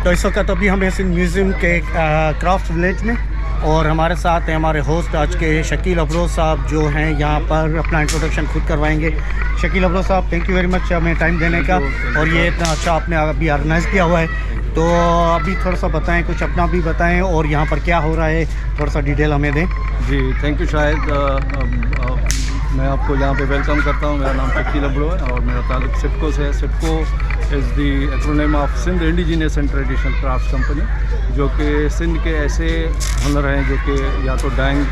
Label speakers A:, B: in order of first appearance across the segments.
A: तो इस वक्त अभी हम सिंध म्यूज़ियम के क्राफ्ट विलेज में, और हमारे साथ हैं हमारे होस्ट आज के शकील अफरोज़ साहब, जो हैं यहाँ पर अपना इंट्रोडक्शन खुद करवाएंगे। शकील अफरोज़ साहब, थैंक यू वेरी मच हमें टाइम देने का, और ये इतना अच्छा आपने अभी ऑर्गेनाइज़ किया हुआ है। तो अभी थोड़ा सा बताएं, कुछ अपना भी बताएं और यहाँ पर क्या हो रहा है, थोड़ा सा डिटेल हमें दें।
B: जी थैंक यू शाहिद। मैं आपको यहाँ पे वेलकम करता हूँ। मेरा नाम शकील अफरोज़ है और मेरा ताल्लुक सिडको से है। SIDCO is the acronym of Sindh indigenous and traditional craft company, जो कि सिंध के ऐसे हुनर हैं जो कि या तो डाइंग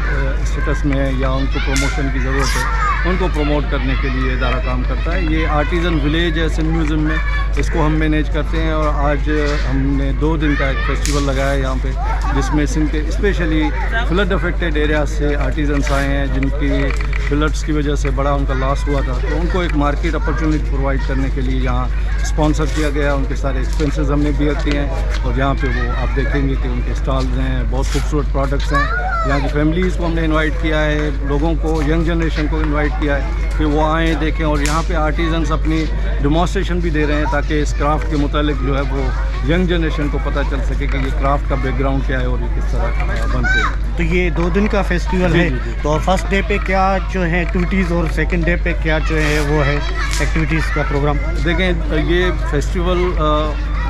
B: स्टेटस में है या उनको प्रमोशन की ज़रूरत है, उनको प्रमोट करने के लिए इदारा काम करता है। ये आर्टिज़न विलेज है सिंध म्यूज़ियम में, इसको हम मैनेज करते हैं। और आज हमने 2 दिन का एक फेस्टिवल लगाया है यहाँ पे, जिसमें सिंध के स्पेशली फ्लड अफेक्टेड एरियाज से आर्टिजन्स आए हैं, जिनकी फ्लड्स की वजह से बड़ा उनका लॉस हुआ था। तो उनको एक मार्केट अपॉर्चुनिटी प्रोवाइड करने के लिए यहाँ स्पॉन्सर किया गया। उनके सारे एक्सपेंसेस हमने बियर किए हैं, और यहाँ पे वो आप देखेंगे कि उनके स्टॉल्स हैं, बहुत खूबसूरत प्रोडक्ट्स हैं। यहाँ की फैमिलीज़ को हमने इनवाइट किया है, लोगों को, यंग जनरेशन को इनवाइट किया है कि वो आएँ देखें, और यहाँ पे आर्टिजन्स अपनी डेमोन्स्ट्रेशन भी दे रहे हैं, ताकि इस क्राफ्ट के मुतालिक जो है वो यंग जनरेशन को पता चल सके कि ये क्राफ्ट का बैकग्राउंड क्या है और ये किस तरह बनते हैं।
A: तो ये 2 दिन का फेस्टिवल है। तो फर्स्ट डे पे क्या जो है एक्टिविटीज़, और सेकंड डे पे क्या जो है वो है एक्टिविटीज़ का प्रोग्राम?
B: देखें, ये फेस्टिवल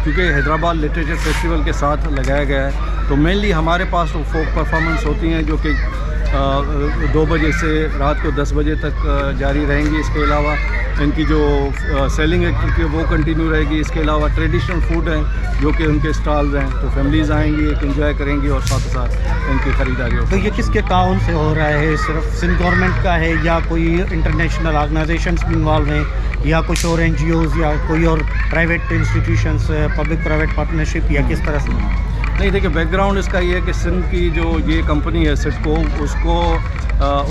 B: क्योंकि हैदराबाद लिटरेचर फेस्टिवल के साथ लगाया गया है, तो मेनली हमारे पास तो फोक परफॉर्मेंस होती हैं जो कि 2 बजे से रात को 10 बजे तक जारी रहेंगी। इसके अलावा इनकी जो सेलिंग एक्टिविटी है वो कंटिन्यू रहेगी। इसके अलावा ट्रेडिशनल फूड हैं जो कि उनके स्टॉल्स हैं, तो फैमिलीज़ आएंगी, एक एंजॉय करेंगी और साथ साथ इनकी ख़रीदारी होगी।
A: तो ये किसके ताउन से हो रहा है? सिर्फ सिंध गवर्नमेंट का है या कोई इंटरनेशनल ऑर्गेनाइजेशंस भी इन्वॉल्व हैं, या कुछ और NGOs या कोई और private institutions, public private partnership, या किस तरह से?
B: नहीं, देखिए, बैकग्राउंड इसका ये है कि सिंध की जो ये कंपनी है सिडको,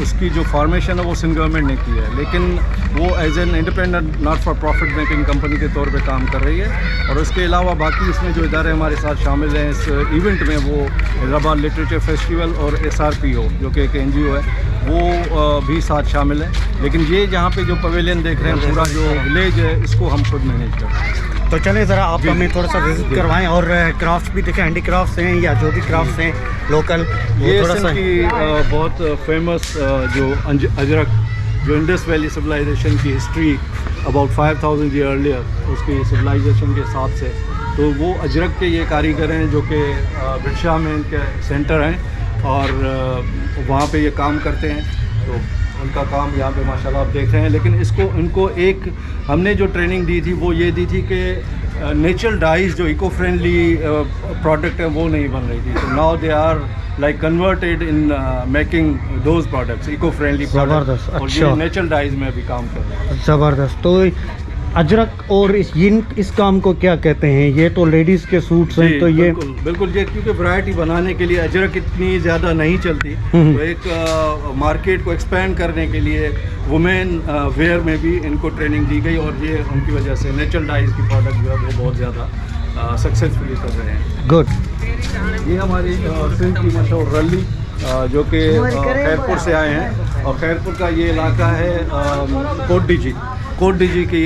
B: उसकी जो फॉर्मेशन है वो सिंध गवर्नमेंट ने की है, लेकिन वो as an independent not for profit making company के तौर पे काम कर रही है। और उसके अलावा बाकी इसमें जो इदारे हमारे साथ शामिल हैं इस इवेंट में, वो हैदराबाद लिटरेचर फेस्टिवल और SRPO जो कि एक NGO है, वो भी साथ शामिल है। लेकिन ये जहाँ पे जो पवेलियन देख रहे हैं, पूरा जो विलेज है, इसको हम खुद मैनेज करते हैं।
A: तो चले ज़रा आप हमें थोड़ा सा विजिट करवाएं, और क्राफ्ट्स भी देखें, हैंडी क्राफ्ट्स हैं या जो भी क्राफ्ट्स हैं लोकल,
B: ये थोड़ा सा की बहुत फेमस जो अजरक, जो इंडस वैली सिविलाइजेशन की हिस्ट्री अबाउट 5000 ईयर अर्लियर, उसकी सिविलाइजेशन के हिसाब से, तो वो अजरक के ये कारीगर हैं जो कि बिरशा में इनके सेंटर हैं, और वहाँ पे ये काम करते हैं। तो उनका काम यहाँ पे माशाल्लाह आप देख रहे हैं। लेकिन इनको एक हमने जो ट्रेनिंग दी थी वो ये दी थी कि नेचुरल डाइज जो इको फ्रेंडली प्रोडक्ट है वो नहीं बन रही थी। तो now they are like converted in making those products, eco friendly products, और ये नेचुरल डाइज में भी काम कर रहे हैं।
A: ज़बरदस्त। तो अजरक और इस काम को क्या कहते हैं? ये तो लेडीज़ के सूट्स हैं, तो ये
B: बिल्कुल ये, क्योंकि वैरायटी बनाने के लिए अजरक इतनी ज़्यादा नहीं चलती, तो एक मार्केट को एक्सपेंड करने के लिए वुमेन वेयर में भी इनको ट्रेनिंग दी गई, और ये उनकी वजह से नेचुरल डाइज की प्रोडक्ट जो है वो बहुत ज़्यादा सक्सेसफुली कर रहे हैं।
A: गुड।
B: ये हमारी सिंध की मशहूर रली जो कि खैरपुर से आए हैं, और खैरपुर का ये इलाका है कोट डीजी की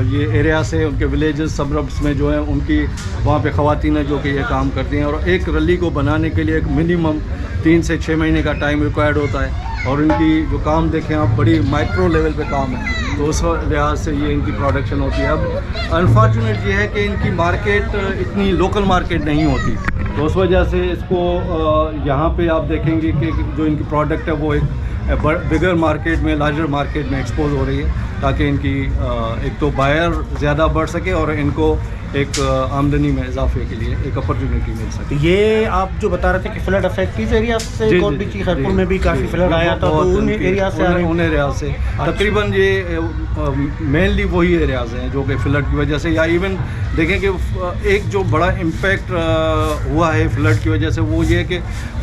B: ये एरिया से, उनके विलेजेस सबरब्स में जो है उनकी वहाँ पे ख़वातीन हैं जो कि ये काम करती हैं। और एक रली को बनाने के लिए एक मिनिमम 3 से 6 महीने का टाइम रिक्वायर्ड होता है, और इनकी जो काम देखें आप, बड़ी माइक्रो लेवल पे काम है, तो उस लिहाज से ये इनकी प्रोडक्शन होती है। अब अनफॉर्चुनेट ये है कि इनकी मार्केट इतनी लोकल मार्केट नहीं होती, तो उस वजह से इसको यहाँ पे आप देखेंगे कि जो इनकी प्रोडक्ट है वो एक बिगर मार्केट में, लार्जर मार्केट में एक्सपोज हो रही है, ताकि इनकी एक तो बायर ज़्यादा बढ़ सके और इनको एक आमदनी में इजाफे के लिए एक अपॉर्चुनिटी मिल सके।
A: ये आप जो बता रहे थे कि फ्लड अफेक्टेड एरिया से, कोटडीजी खैरपुर में भी काफ़ी फ्लड आया था, तो उन एरिया से
B: उन एरिया से तकरीबन ये मेनली वही एरियाज़ हैं जो कि फ्लड की वजह से, या इवन देखें कि एक जो बड़ा इम्पैक्ट हुआ है फ्लड की वजह से, वो ये कि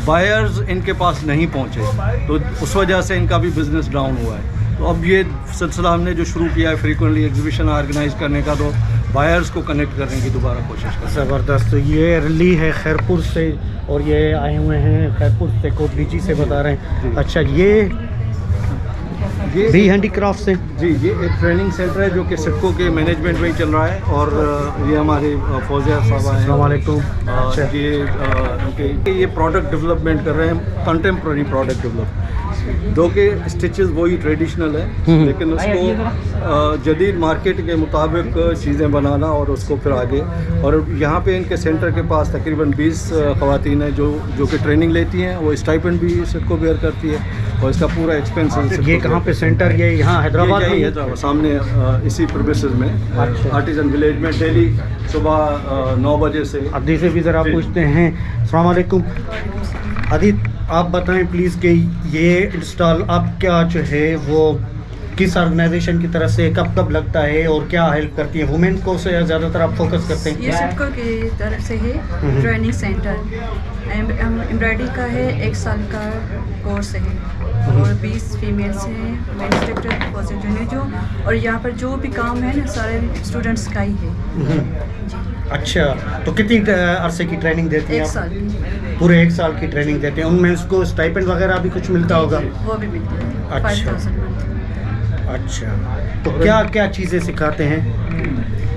B: बायर्स इनके पास नहीं पहुँचे, तो उस वजह से इनका भी बिज़नेस डाउन हुआ है। तो अब ये सिलसिला हमने जो शुरू किया है फ्रीक्वेंटली एग्जीबिशन ऑर्गेनाइज करने का, तो बायर्स को कनेक्ट करने की दोबारा कोशिश कर।
A: ज़बरदस्त। तो ये रैली है खैरपुर से, और ये आए हुए हैं खैरपुर से, कोटडीजी से बता रहे हैं। अच्छा,
B: ये
A: बी हैंडीक्राफ्ट से।
B: जी, ये एक ट्रेनिंग सेंटर है जो कि सिडको के मैनेजमेंट में ही चल रहा है। और ये हमारे फौजिया साहब हैं।
A: अस्सलाम वालेकुम। अच्छा,
B: ये प्रोडक्ट डेवलपमेंट कर रहे हैं, कंटेम्प्रेरी प्रोडक्ट डेवलप। दो के स्टिचेस वही ट्रेडिशनल है, लेकिन उसको जदीद मार्केट के मुताबिक चीज़ें बनाना और उसको फिर आगे। और यहाँ पे इनके सेंटर के पास तकरीबन 20 ख़वातीन हैं जो कि ट्रेनिंग लेती हैं। वो स्टाइपेंड भी सिडको बेयर करती है और इसका पूरा एक्सपेंस।
A: ये कहाँ पे सेंटर? ये यहाँ हैदराबाद में?
B: हैदराबाद सामने इसी प्रोमिसेस में, आर्टिजन विलेज में, डेली सुबह 9 बजे से।
A: अदी से भी ज़रा पूछते हैं। अस्सलाम वालेकुम अदी, आप बताएं प्लीज़ कि ये इंस्टॉल आप क्या जो है वो किस ऑर्गेनाइजेशन की तरफ से कब कब लगता है और क्या हेल्प करती है? वुमेन को से ज़्यादातर आप फोकस करते हैं?
C: ये सिडको की तरफ से है ट्रेनिंग सेंटर। एम्ब्रॉयडरी का है, 1 साल का कोर्स है और 20 फीमेल्स हैं, मेन इंस्ट्रक्टर पॉजिटिव जो। और यहाँ पर जो भी काम है ना सारे स्टूडेंट्स का ही है जी।
A: अच्छा, तो कितनी अरसे की ट्रेनिंग देती हैं?
C: 1 साल की।
A: पूरे 1 साल की ट्रेनिंग देते हैं। उनमें उसको स्टाइपेंड वगैरह भी कुछ मिलता होगा?
C: वो भी मिलता है।
A: अच्छा।
C: 5000 मंथ।
A: अच्छा, तो क्या क्या चीज़ें सिखाते हैं?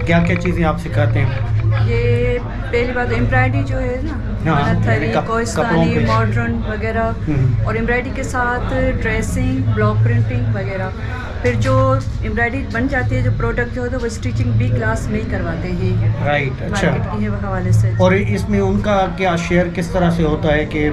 A: क्या क्या चीज़ें आप सिखाते हैं?
C: ये पहली बात एम्ब्रॉयडरी जो है ना,
A: हाँ,
C: थरी,
A: कपड़ों
C: कोइस्तानी,
A: पे।
C: मॉडर्न वगैरह। और एम्ब्रॉयडरी के साथ ड्रेसिंग, ब्लॉक प्रिंटिंग वगैरह। फिर जो एम्ब्रॉयडरी बन जाती है, जो प्रोडक्ट जो होता है वो स्टिचिंग भी क्लास में ही करवाते हैं।
A: राइट। अच्छा,
C: मार्केट के हवाले से।
A: और इसमें उनका क्या शेयर किस तरह से होता है कि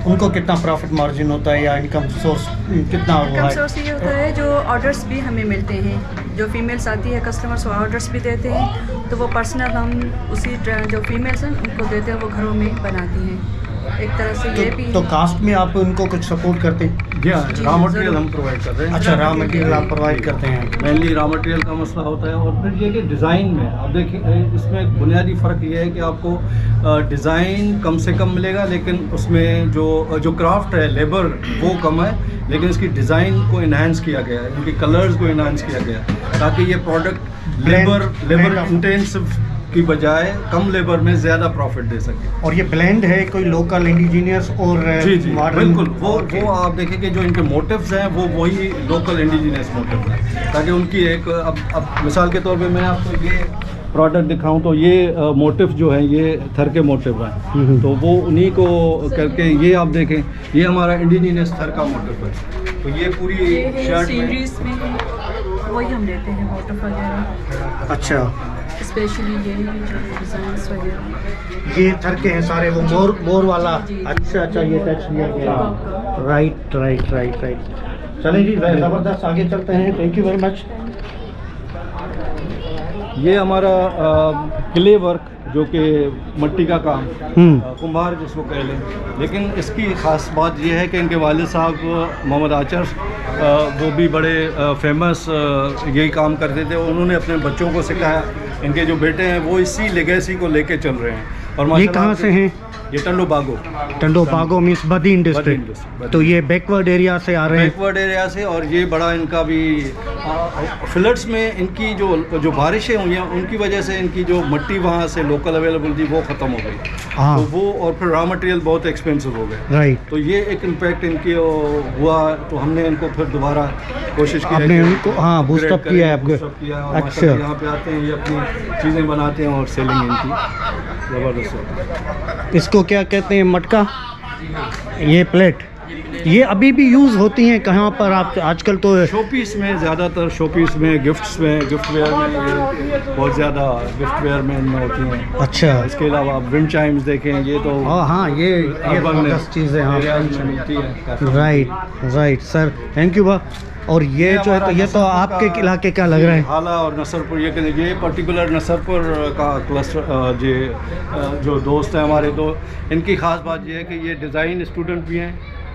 A: उनको कितना प्रॉफिट मार्जिन होता है या इनकम सोर्स कितना हुआ
C: इनकम
A: है?
C: सोर्स ये होता है जो ऑर्डर्स भी हमें मिलते हैं, जो फीमेल्स आती है कस्टमर्स ऑर्डर्स भी देते हैं, तो वो पर्सनल हम उसी जो फीमेल्स हैं उनको देते हैं, वो घरों में बनाती हैं। एक तरह से ये भी
A: तो कास्ट में आप उनको कुछ सपोर्ट करते हैं?
B: जी,
C: जी,
B: रॉ मटेरियल
C: ज़रूर।
B: हम प्रोवाइड कर रहे हैं।
A: अच्छा, रॉ मटेरियल आप प्रोवाइड करते हैं।
B: मेनली रॉ मटेरियल का मसला होता है। और फिर ये कि डिज़ाइन में आप देखिए, इसमें एक बुनियादी फ़र्क ये है कि आपको डिज़ाइन कम से कम मिलेगा, लेकिन उसमें जो क्राफ्ट है, लेबर वो कम है, लेकिन इसकी डिज़ाइन को इन्हांस किया गया है, उनकी कलर्स को इन्हांस किया गया है, ताकि ये प्रोडक्ट लेबर इंटेंसिव की बजाय कम लेबर में ज़्यादा प्रॉफिट दे सके।
A: और ये ब्लेंड है कोई लोकल इंडिजीनियस और
B: जी जी,
A: मॉडर्न?
B: बिल्कुल। वो आप देखें कि जो इनके मोटिव्स हैं वो वही लोकल इंडिजिनियस मोटिव हैं, ताकि उनकी एक अब मिसाल के तौर पे मैं आपको ये प्रोडक्ट दिखाऊं तो ये मोटिव जो है ये थर के मोटिव हैं, तो वो उन्हीं को करके ये आप देखें, ये हमारा इंडिजिनियस थर का मोटिव है। तो ये पूरी शर्ट में
C: सीरीज में वही हम लेते हैं, मोटिव वगैरह।
A: अच्छा,
C: स्पेशली ये डिज़ाइंस वगैरह
A: ये थर के हैं सारे, वो मोर वाला। अच्छा अच्छा, ये टच किया गया। Right right right right. चलें जी, ज़बरदस्त, आगे चलते हैं। Thank you very much.
B: ये हमारा क्ले वर्क जो कि मिट्टी का काम, कुम्हार जिसको कह लें, लेकिन इसकी ख़ास बात ये है कि इनके वालिद साहब मोहम्मद आचर वो भी बड़े फेमस यही काम करते थे। उन्होंने अपने बच्चों को सिखाया, इनके जो बेटे हैं वो इसी लेगेसी को लेके चल रहे हैं। और
A: ये
B: माशाल्लाह
A: कहाँ से हैं?
B: ये टंडो बागो।
A: टंडो बागो मीन्स बदीन डिस्ट्रिक्ट।
B: डिस्ट्रिक्ट।
A: तो ये बैकवर्ड एरिया से आ रहे हैं?
B: बैकवर्ड एरिया से। और ये बड़ा इनका भी फ्लड्स में इनकी जो बारिशें हुई हैं उनकी वजह से इनकी जो मिट्टी वहाँ से लोकल अवेलेबल थी वो ख़त्म हो गई।
A: हाँ।
B: तो वो और फिर रॉ मटेरियल बहुत एक्सपेंसिव हो गए।
A: राइट।
B: तो ये एक इम्पैक्ट इनकी हुआ, तो हमने इनको फिर दोबारा कोशिश की,
A: आपने उनको हाँ बूस्ट अप किया है आपको? अच्छा,
B: यहाँ पे आते हैं, ये अपनी चीज़ें बनाते हैं और सेलिंग इनकी ज़बरदस्त होती है।
A: इसको क्या कहते हैं? मटका? ये प्लेट ये अभी भी यूज़ होती हैं कहाँ पर? आप आजकल तो
B: शोपीस में, ज़्यादातर शोपीस में, गिफ्ट्स में, गिफ्ट वेयर में, ये बहुत ज़्यादा गिफ्ट वेयर में इनमें होती हैं।
A: अच्छा।
B: इसके अलावा आप विंड चाइम्स देखें, ये तो
A: हाँ, ये ज़बरदस्त चीज़ है। हाँ,
B: मिलती है।
A: Right right sir, thank you बा। और ये जो है तो ये तो आपके इलाके का लग रहा है?
B: हाला और नसरपुर, ये पर्टिकुलर नसरपुर का क्लस्टर जो दोस्त हैं हमारे, तो इनकी ख़ास बात ये है कि ये डिज़ाइन स्टूडेंट भी हैं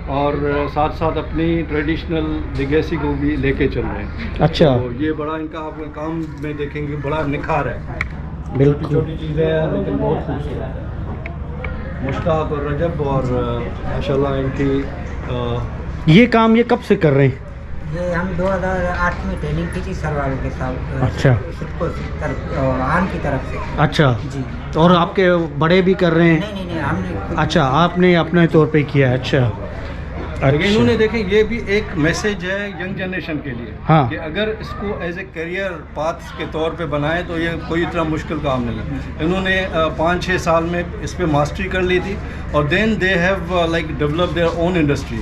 B: और साथ साथ अपनी ट्रेडिशनल लेगेसी को भी लेके चल रहे हैं।
A: अच्छा।
B: तो ये बड़ा इनका आप काम में देखेंगे, बड़ा निखार है।
A: बिल्कुल।
B: छोटी चीज़ें हैं लेकिन बहुत खूबसूरत है। मुश्ताक और रजब और माशाल्लाह इनकी
A: ये काम ये कब से कर रहे हैं?
D: ये हम 2008 में ट्रेनिंग की थी सर वालों के साथ।
A: अच्छा।
D: सिडको आन की तरफ से।
A: अच्छा
D: जी।
A: और आपके बड़े भी कर रहे हैं?
D: नहीं, हमने
A: अच्छा, आपने अपने तौर पे किया है। अच्छा,
B: लेकिन इन्होंने देखें ये भी एक मैसेज है यंग जनरेशन के लिए
A: हाँ।
B: कि अगर इसको एज ए करियर पाथ के तौर पे बनाएं तो ये कोई इतना मुश्किल काम नहीं है। इन्होंने 5-6 साल में इस पे मास्टरी कर ली थी और then they have like develop their own industry.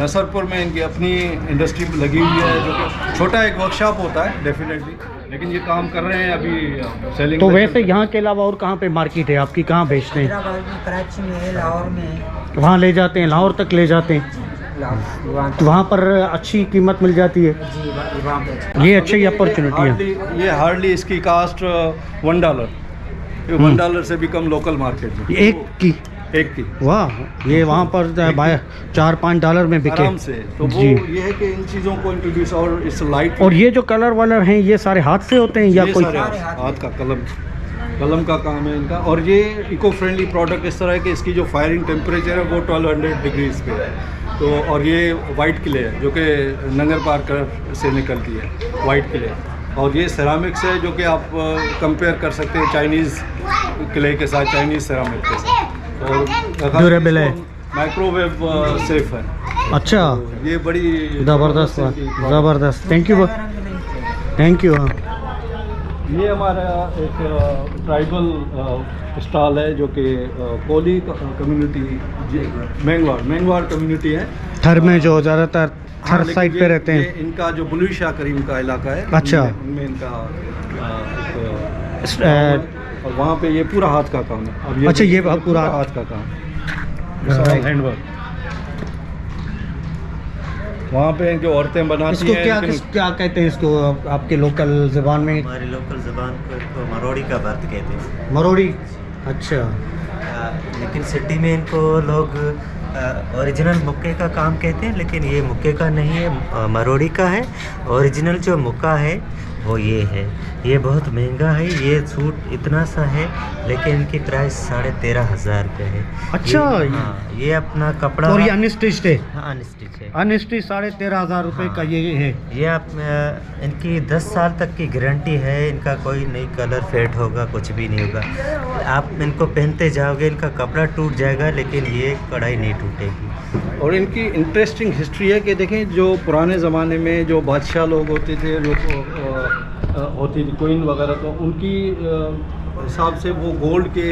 B: Nasarpur में इनकी अपनी इंडस्ट्री लगी हुई है, जो कि छोटा एक वर्कशॉप होता है डेफिनेटली, लेकिन ये काम कर रहे हैं अभी सेलिंग।
A: तो वैसे यहाँ के अलावा और कहाँ पे मार्केट है आपकी, कहाँ बेचते हैं?
D: हैदराबाद में, कराची में है, लाहौर में है।
A: वहाँ ले जाते हैं, लाहौर तक ले जाते हैं,
D: वहाँ
A: तो वहाँ पर अच्छी कीमत मिल जाती है।
D: जी वहाँ पे
A: ये अच्छी अपॉर्चुनिटी है।
B: ये हार्डली इसकी कास्ट $1, $1 से भी कम लोकल मार्केट में
A: एक की
B: एक की
A: वाह, ये वहाँ पर $4-5 में बिके
B: आराम से। तो वो
A: जी।
B: ये है कि इन चीज़ों को इंट्रोड्यूस, और इस लाइट
A: और ये जो कलर वालर हैं ये सारे हाथ से होते हैं या
B: ये
A: कोई?
B: सारे हाथ का कलम का काम है इनका। और ये इको फ्रेंडली प्रोडक्ट इस तरह है कि इसकी जो फायरिंग टेम्परेचर है वो 1200 डिग्रीज पे है। तो और ये वाइट क्ले है जो कि नंगर पार्कर से निकलती है, वाइट क्ले। और ये सेरामिक्स है जो कि आप कंपेयर कर सकते हैं चाइनीज़ क्ले के साथ, चाइनीज़ सेरामिक के साथ। और
A: ड्यूरेबल है,
B: माइक्रोवेव सेफ है।
A: अच्छा,
B: तो ये बड़ी
A: ज़बरदस्त ज़बरदस्त। Thank you, thank you.
B: ये हमारा एक ट्राइबल स्टॉल है जो कि कोली कम्युनिटी, मैंगवार कम्युनिटी है।
A: थर में जो ज़्यादातर थर
B: लेकिन
A: साइड पे रहते
B: ये
A: हैं।
B: इनका जो बुलुई शाह करीम का इलाका है,
A: अच्छा।
B: उनमें इनका एक और वहाँ पे ये पूरा हाथ का काम है। और
A: अच्छा, ये पूरा
B: हाथ का काम, हैंडवर्क। वहाँ पे इनकी औरतें बनाती
A: इसको
B: हैं।
A: क्या कहते हैं इसको आपके लोकल ज़बान में?
E: हमारी लोकल ज़बान को मरोड़ी का भर्त कहते हैं।
A: मरोड़ी, अच्छा।
E: लेकिन सिटी में इनको लोग ओरिजिनल मुक्के का काम कहते हैं, लेकिन ये मुक्के का नहीं है, मरोड़ी का है। ओरिजिनल जो मुक्का है वो ये है। ये बहुत महंगा है, ये सूट इतना सा है लेकिन इनकी प्राइस 13,500 रुपये है।
A: अच्छा,
E: हाँ, ये अपना कपड़ा।
A: और ये अनस्टिच्ड है?
E: हाँ, अनस्टिच है।
A: अनस्टिच 13,500 रुपये का ये है।
E: ये आप इनकी 10 साल तक की गारंटी है, इनका कोई नहीं कलर फेड होगा, कुछ भी नहीं होगा। आप इनको पहनते जाओगे, इनका कपड़ा टूट जाएगा लेकिन ये कढ़ाई नहीं टूटेगी।
B: और इनकी इंटरेस्टिंग हिस्ट्री है कि देखें, जो पुराने ज़माने में जो बादशाह लोग होते थे, जो होती थी क्वीन वगैरह, तो उनकी हिसाब से वो गोल्ड के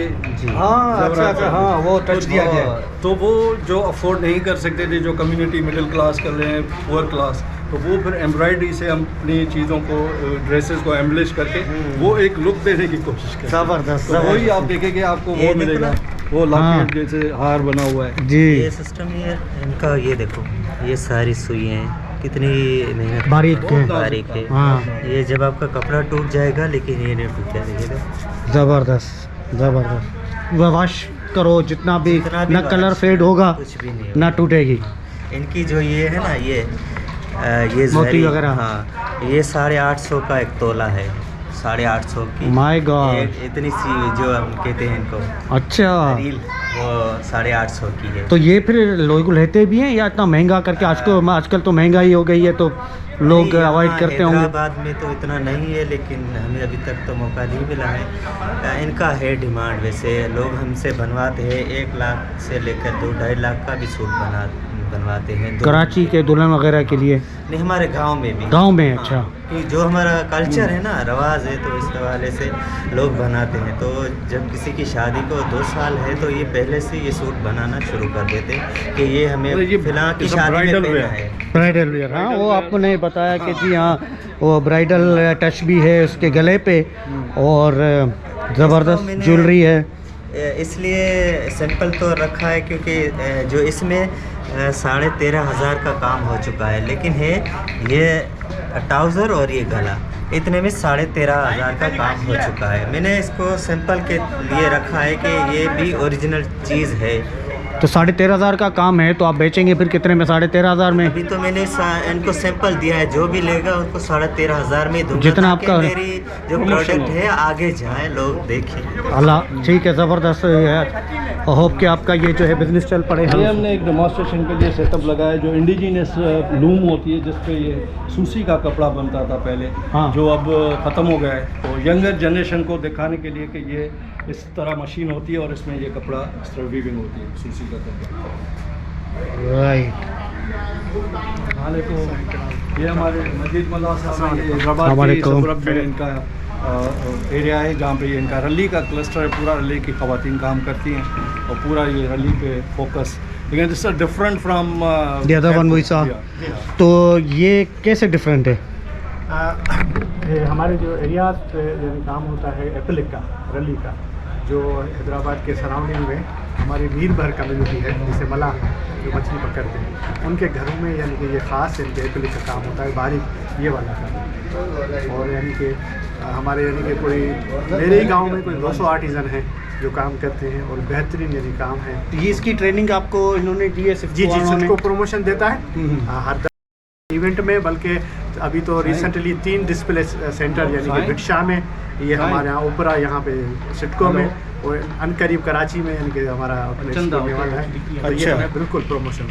A: हाँ, अच्छा, हाँ, वो टच दिया गया है।
B: तो वो जो अफोर्ड नहीं कर सकते थे, जो कम्युनिटी मिडिल क्लास कर रहे हैं, पुअर क्लास, तो वो फिर एम्ब्रॉयडरी से हम अपनी चीज़ों को, ड्रेसेस को एम्बलिश करके वो एक लुक देने की कोशिश करते हैं।
A: ज़बरदस्त,
B: तो वही आप देखेंगे आपको
E: ये
B: वो मिलेगा,
E: देखो
B: वो
A: हाँ।
B: लॉकेट जैसे हार बना हुआ है।
A: जी,
E: ये सिस्टम ये इनका, ये देखो, ये सारी सुई हैं, कितनी मेहनत,
A: बारीक है।
E: बारीक है।
A: हाँ।
E: ये जब आपका कपड़ा टूट जाएगा लेकिन ये नहीं टूट जाएगा।
A: ज़बरदस्त ज़बरदस्त। वॉश करो जितना भी,
E: जितना भी
A: ना
E: wash,
A: कलर फेड होगा,
E: कुछ भी नहीं
A: ना टूटेगी।
E: इनकी जो ये है ना, ये
A: मोती
E: जरी,
A: वगैरह।
E: हाँ, ये 850 का एक तोला है, 850 की।
A: माय गॉड,
E: ये इतनी सी जो हम कहते हैं इनको
A: अच्छा।
E: रील, वो 850 की है।
A: तो ये फिर लोग लेते भी हैं या इतना महंगा करके? आजकल तो महंगाई हो गई है तो लोग
E: नहीं, यहाँ
A: अवॉइड करते होंगे।
E: हैदराबाद में तो इतना नहीं है, लेकिन हमें अभी तक तो मौका नहीं मिला है। इनका है डिमांड, वैसे लोग हमसे बनवाते हैं 1 लाख से लेकर 2-2.5 लाख का भी सूट बनवाते हैं।
A: कराची के दुल्हन वगैरह के लिए?
E: नहीं, हमारे गांव में भी।
A: गांव में?
E: हाँ,
A: अच्छा।
E: कि जो हमारा कल्चर है ना, रवाज है, तो इस हवाले से लोग बनाते हैं। तो जब किसी की शादी को 2 साल है तो ये पहले से ये सूट बनाना शुरू कर देते हैं कि ये हमें
B: ये
E: फिलहाल की शादी में
B: ब्राइडल
E: पहनना
B: वेयर
E: है।
A: ब्राइडल वियर, हाँ, वो आपको नहीं बताया कि जी हाँ, वो ब्राइडल टच भी है उसके गले पे और ज़बरदस्त
E: मैंने-
A: ज्वेलरी है।
E: इसलिए सिंपल तो रखा है क्योंकि जो इसमें 13,500 का काम हो चुका है, लेकिन है ये ट्राउज़र और ये गला, इतने में 13,500 का काम हो चुका है। मैंने इसको सिंपल के लिए रखा है कि ये भी ओरिजिनल चीज़ है।
A: तो 13,500 का काम है तो आप बेचेंगे फिर कितने में? 13,500 में?
E: अभी तो मैंने इनको सैंपल दिया है, जो भी लेगा उनको 13,500 में दूंगा,
A: जितना
E: ताकि
A: आपका-
E: मेरी जो प्रोडक्ट है आगे जाए, लोग देखें।
A: अल्लाह, ठीक है, ज़बरदस्त है। होप कि आपका ये जो है बिजनेस चल पड़े।
B: ये हमने एक डेमोन्स्ट्रेशन के लिए सेटअप लगाया, जो इंडिजिनस लूम होती है, जिस पे ये सूसी का कपड़ा बनता था पहले,
A: हाँ।
B: जो अब ख़त्म हो गया है। तो यंगर जनरेशन को दिखाने के लिए कि ये इस तरह मशीन होती है और इसमें ये कपड़ा इस तरह वीविंग होती है, सूसी का कपड़ा।
A: राइट।
B: ये हमारे मस्जिद मदरसा में हैदराबाद की सबरब में इनका एरिया है जहाँ पे ये इनका रली का क्लस्टर है। पूरा रली की ख़वातीन काम करती हैं और पूरा ये रली पे फोकस, लेकिन this is different from
A: the other one we saw. तो ये कैसे डिफरेंट है?
F: हमारे जो एरियाज पे यानी काम होता है एप्लिक का, रली का, जो हैदराबाद के सराउंडिंग में हमारी वीर भर कम्युनिटी है, जिसे मला जो मछली पकड़ते हैं, उनके घरों में यानी कि ये ख़ास इनके एप्लिक का काम होता है, बारीक ये वाला काम। और यानी कि हमारे यानी कि कोई मेरे ही गांव में कोई 200 आर्टिज़न हैं जो काम करते हैं और बेहतरीन यानी काम है।
A: ये इसकी ट्रेनिंग आपको इन्होंने दी है?
F: जी सबको प्रमोशन देता है हर इवेंट में, बल्कि अभी तो रिसेंटली 3 डिस्प्ले सेंटर यानी कि रिक्शा में, ये हमारे यहाँ ऊपरा यहाँ पे सिटको में और अनकरीब कराची में यानी कि हमारा होने वाला है। तो ये हमें बिल्कुल प्रमोशन।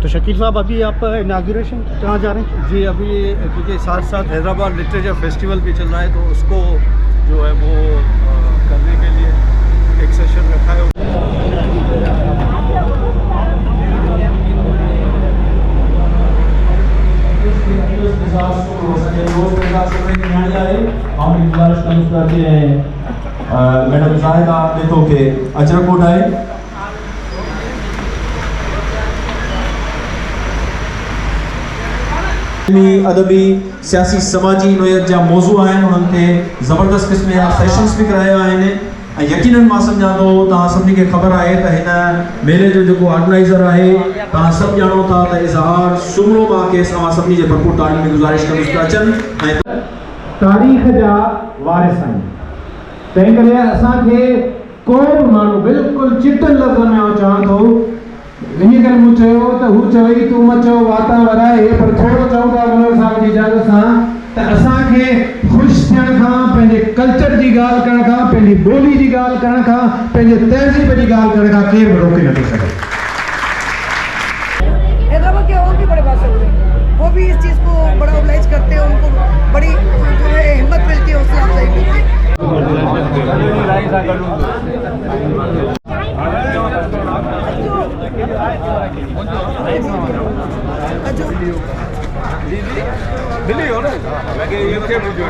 A: तो शकील साहब अभी आप इनाग्रेशन कहाँ जा रहे हैं?
B: जी अभी क्योंकि साथ साथ हैदराबाद लिटरेचर फेस्टिवल भी चल रहा है, तो उसको जो है वो करने के लिए एक सेशन रखा है।
G: हम गुजारिश करते हैं मैडम जाहिदा नेतो के अजरक उठाए। अदबी सियासी समाजी नोयत जा मौजू आहिनि, उन्हनि ते ज़बरदस्त क़िस्म जा सेशन्स बि कराया आहिनि। ऐं यकीनन मां सम्झां थो तव्हां सभिनी खे ख़बर आहे त हिन मेले जो जेको ऑर्गेनाइज़र आहे, तव्हां सभु ॼाणो था त इज़हार सुमरो मां केस तव्हां सभिनी जे भरपूर तालीम में गुज़ारिश कंदुसि पिया अचनि ऐं तारीख़ जा वारिस आहिनि। तंहिं करे असांखे को बि माण्हू बिल्कुलु चिटनि लफ़्ज़नि में चवां थो, इन करे मूं चयो त हू चवई तूं मत चओ वाता वराए, पर थोरो चऊं था मनोहर साहिब जी इजाज़त सां त असांखे ख़ुशि थियण खां, पंहिंजे कल्चर जी ॻाल्हि करण खां, पंहिंजी ॿोली जी ॻाल्हि करण खां, पंहिंजे तहज़ीब जी ॻाल्हि करण खां केरु बि रोके नथो सघे।
H: हैदराबाद के और भी बड़े बादशाह हुए, वो भी इस चीज़ को बड़ा ऑब्लाइज करते हैं, उनको बड़ी जो है हिम्मत मिलती है, हौसला अफजाई मिलती है।
B: दिल्ली हो ना यूके में जो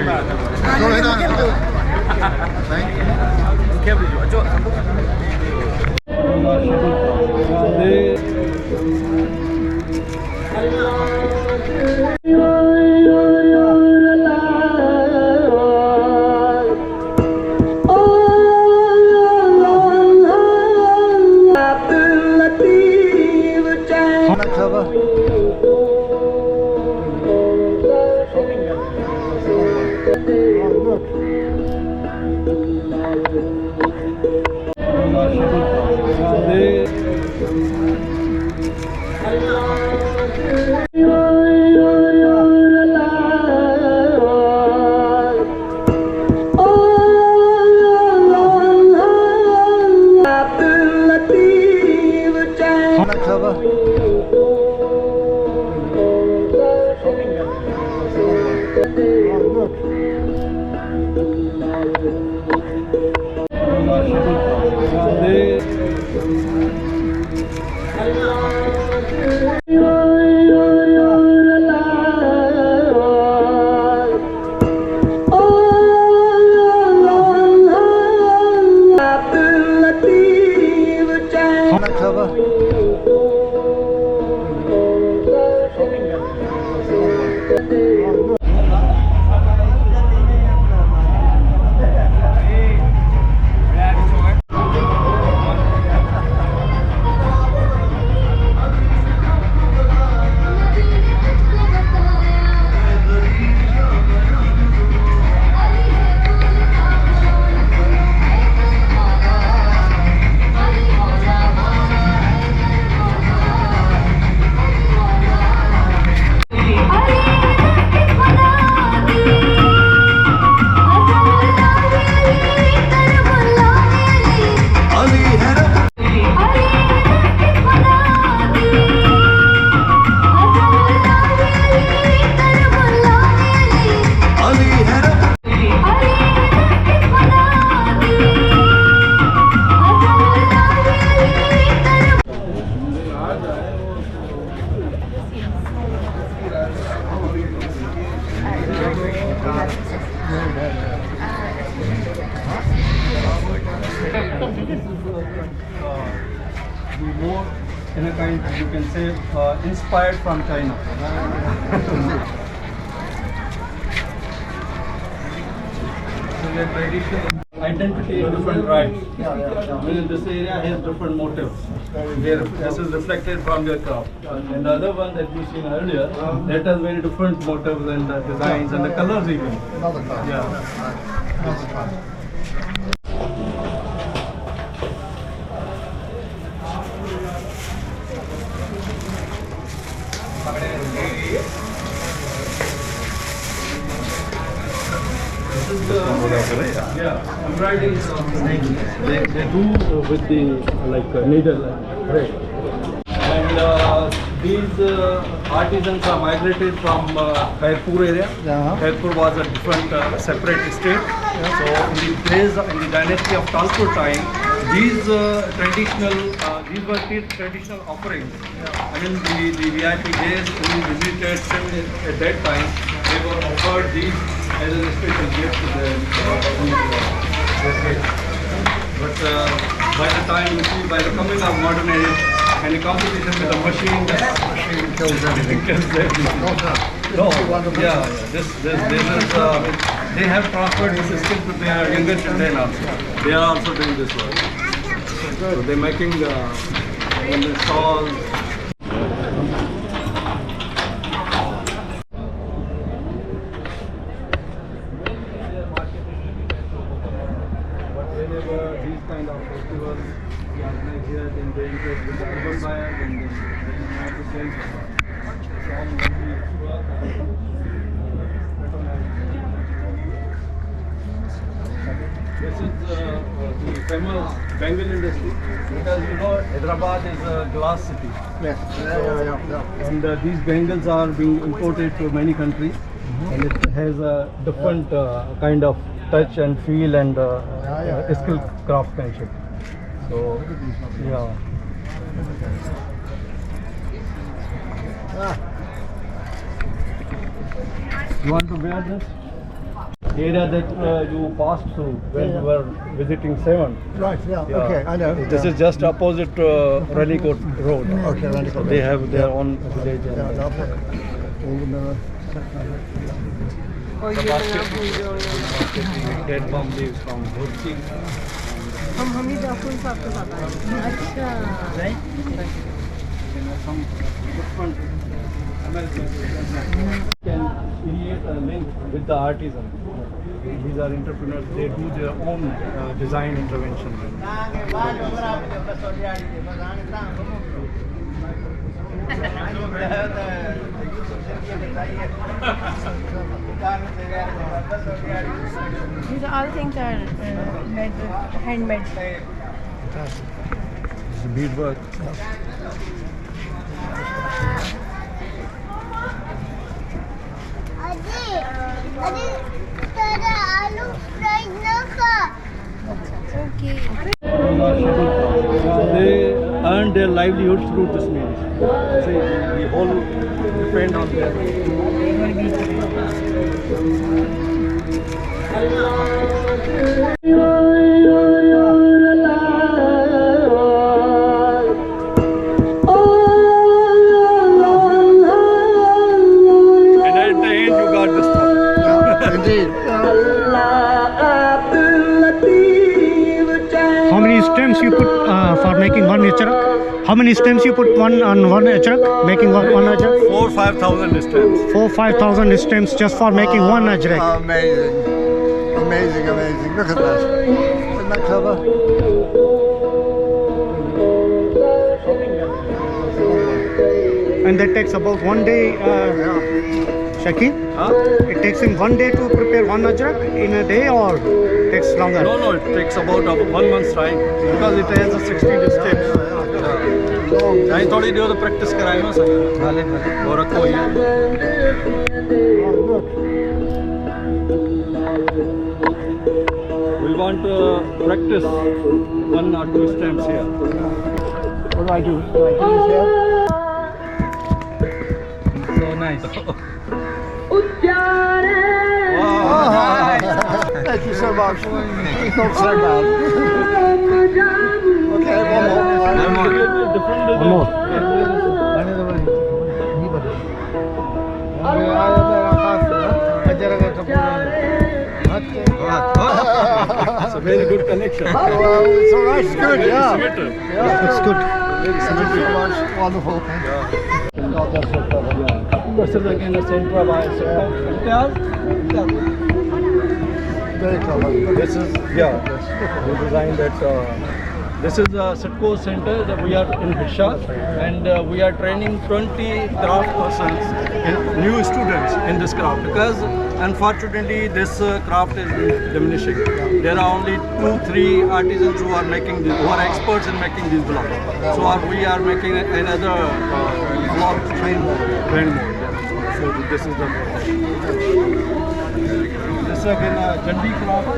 G: Look.
B: The more in a kind, you can say, inspired from China. So the traditional identity in different tribes. I mean, this area has different motifs. This is reflected from their craft. And the other one that you seen earlier, that has very different motifs and designs and the colors even.
F: Another time.
B: Yeah.
F: Another time.
B: Yeah, embroidery is they do with the needle and thread. And these artisans are migrated from Khairpur area. Khairpur was a different separate state. So in the days in the dynasty of Talpur time, these these were traditional offerings. I mean the VIP days who visited at that time, they were offered these as a special gift to their guests. But by the time you see, by the coming of modern age and the competition with the machine kills everything. No, yeah. This is they have transferred this skill to their younger children also. They are also doing this work. So they're making the stalls. These kind of festivals organized here, then they engage with the urban buyers and then they have to sell This is the famous Bengal industry because you know Hyderabad is a glass city.
F: Yes. Yeah.
B: And these bangles are being imported to many countries and it has a different kind of touch and feel and skill craftsmanship. So, yeah. You want to wear this? Area that you passed through when you were visiting Seven.
F: Right, yeah, okay, I know.
B: This is just opposite Rallycote Road.
F: Okay, Rallycote.
B: They have their own village.
F: Yeah,
B: And
F: all the mirror.
B: dead palm leaves from Dhursi.
H: हम ही जाफर साहब के साथ आए अच्छा
B: Some different Americans can create a link with the artisan. These are entrepreneurs, they do their own design intervention.
H: These all things are made handmade.
B: It's beadwork.
H: Okay.
B: They earn their livelihood through this means. See, the whole depend on their. And at the end, you got this stuff.
F: Indeed.
A: How many stems you put for making one achrak? How many stems you put on one achrak, making one achrak?
B: 4,000-5,000 stems.
A: 4,000-5,000 stems just for making one ajrak.
F: Amazing. Amazing, amazing. Look at that. Isn't that clever?
A: And that takes about 1 day, Shaki?
B: Huh?
A: It takes him 1 day to prepare one ajrak in a day or takes longer?
B: No, it takes about 1 month's time because it has a 60 steps. I थोड़ी देर तो practice कराएगा ना sir वो रखो ये we want to practice 1 or 2 stems here.
F: What do I do? Do I do this here?
B: So nice.
F: Oh, Thank you so much. It's not so bad. Okay, one more.
B: It's a very good connection.
F: It's all right. It's good. Yeah.
B: Symmetric.
F: Yeah, it's good.
B: Very
F: Thank you
B: symmetric.
F: so much. Wonderful.
B: This is again the center by
F: Very clever.
B: This is we designed that. This is the Sitco center that we are in Hisha, and we are training 20 craft persons, new students in this craft, because unfortunately this craft is diminishing. There are only 2-3 artisans who are making this, who are experts in making these blocks. So we are making another block train mode. Yeah. So this is the this is again a Jandi craft.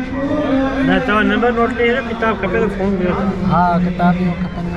A: मैं तो number note लिया ना, किताब खपे तो phone कयो।
D: हाँ किताब भी खपनि।